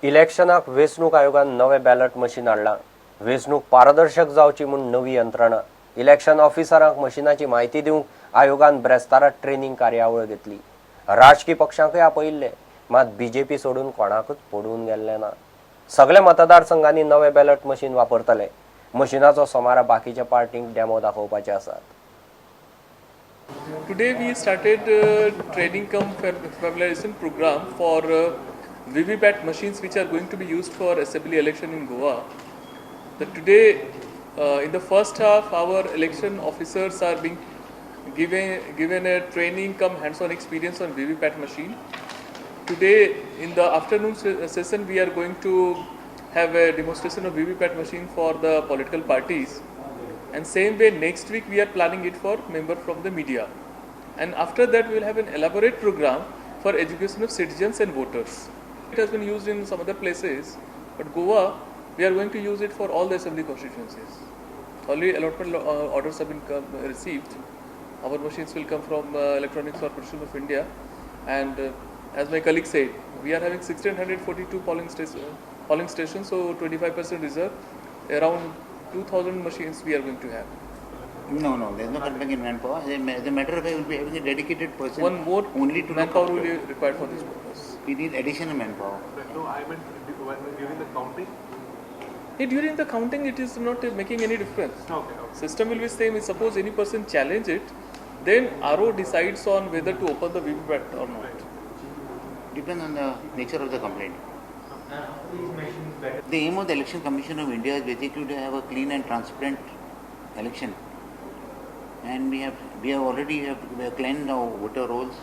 इलेक्शनाक वेंचणूक आयोगान नवें बॅलट मशीन हाडलां. वेंचणूक पारदर्शक जावची म्हूण नवी यंत्रणा. इलेक्शन ऑफिसरांक मशिनाची म्हायती दिवंक आयोगान ब्रेस्तारांत ट्रेनिंग कार्यावळ घेतली. राजकीय पक्षांकय आपयिल्ले, मात बीजेपी सोडून कोणाकूच पडून गेल्ले ना. सगळे मतदारसंघांनी नवें बॅलट मशीन वापरतले. मशिनाचो सोमारा बाकीच्या पार्टींक डेमो दाखोवपाचे आसात. Today we started training cum familiarization program for VVPAT machines which are going to be used for assembly election in Goa. Today in the first half our election officers are being given a training cum hands-on experience on VVPAT machine. Today in the afternoon session we are going to have a demonstration of VVPAT machine for the political parties. And same way next week we are planning it for members from the media, and after that we will have an elaborate program for education of citizens and voters. It has been used in some other places, but Goa we are going to use it for all the assembly constituencies. Already allotment orders have been received. Our machines will come from Electronics Corporation of India, and as my colleague said, we are having 1642 polling stations, so 25% reserve, around 2,000 machines we are going to have. No, there's no cutback in manpower. As a matter of fact, we'll be having a dedicated person. One more only to manpower will be required for this purpose. We need additional manpower. No, I meant during the counting. During the counting, it is not making any difference. Okay. System will be same. Suppose any person challenge it, then RO decides on whether to open the VVPAT or not. Depends on the nature of the complaint. The aim of the Election Commission of India is basically to have a clean and transparent election, and we have already cleansed our voter rolls.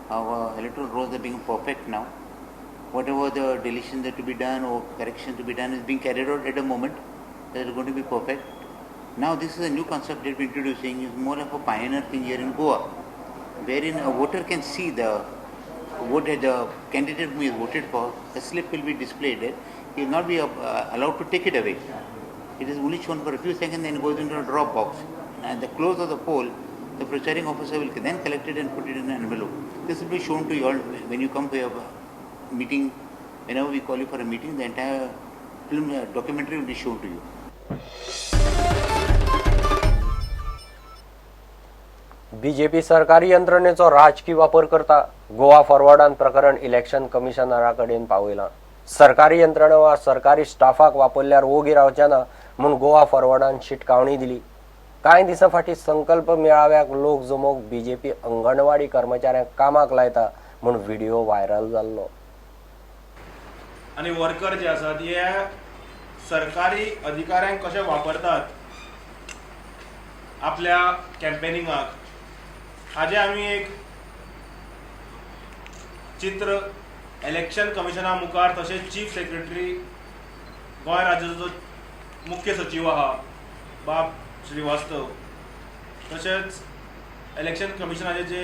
Our electoral rolls are being perfect now. Whatever the deletions that to be done or corrections to be done is being carried out at the moment. That is going to be perfect. Now this is a new concept that we are introducing. It's more of a pioneer thing here in Goa, wherein a voter can see the candidate who is voted for. A slip will be displayed there. He will not be allowed to take it away. It is only shown for a few seconds, then it goes into a drop box. And the close of the poll, the presiding officer will then collect it and put it in an envelope. This will be shown to you all when you come for your meeting. Whenever we call you for a meeting, the entire film documentary will be shown to you. BJP सरकारी यंत्रणेचो राजकीय वापर करता. गोवा फॉरवर्डान प्रकरण election कमिशनरा कडेन पावयलां. सरकारी यंत्रणा वा सरकारी स्टाफाक वापरल्यार ओगी रावचे ना म्हूण गोवा फॉरवर्डान शिटकावणी दिली. कांय दिसां फाटीं संकल्प मेळाव्याक लोक जमोवंक बीजेपी अंगणवाडी कर्मचाऱ्यांक कामाक लायता म्हूण व्हिडिओ व्हायरल जाल्लो. आनी वर्कर जे आसात हे सरकारी अधिकाऱ्यांक कशे वापरतात आपल्या कॅम्पेनिंगाक, हाजे आमी एक चित्र इलेक्शन कमिशना मुखार, तशेंच चीफ सेक्रेटरी गोंय राज्याचो मुख्य सचिव आहा बाब श्रीवास्तव, तशेंच इलेक्शन कमिशनाचे जे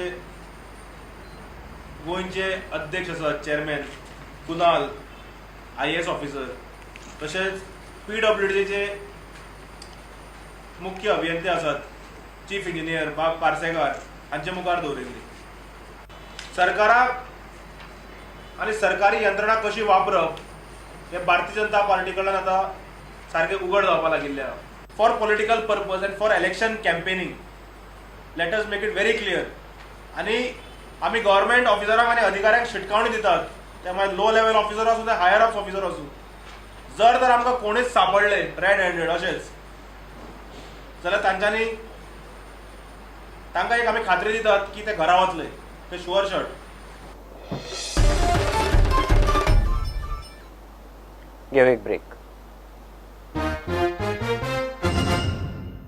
गोंयचे अध्यक्ष आसात चेअरमॅन कुनाल IAS ऑफिसर, तशेंच PWDचे मुख्य अभियंते आसात चीफ इंजिनियर बाब पार्सेकार हांचे मुखार दवरिल्ली. सरकाराक आनी सरकारी यंत्रणा कशी वापरप हे भारतीय जनता पार्टी कडल्यान आतां सारकें उघड जावपाक लागिल्लें आहा. For political purpose and for election campaigning let us make it very clear. आनी आमी गव्हर्मेंट ऑफिसरांक आनी अधिकाऱ्यांक शिटकावणी दितात, ते मागीर लो लेवल ऑफिसर आसूं ते हायर अप ऑफिसर आसूं. जर तर आमकां कोणीच सापडले रेड हँडेड अशेंच जाल्यार तांकां एक आमी खात्री दितात की ते घरा वतले, ते शुअर शॉट. गिव एक ब्रेक.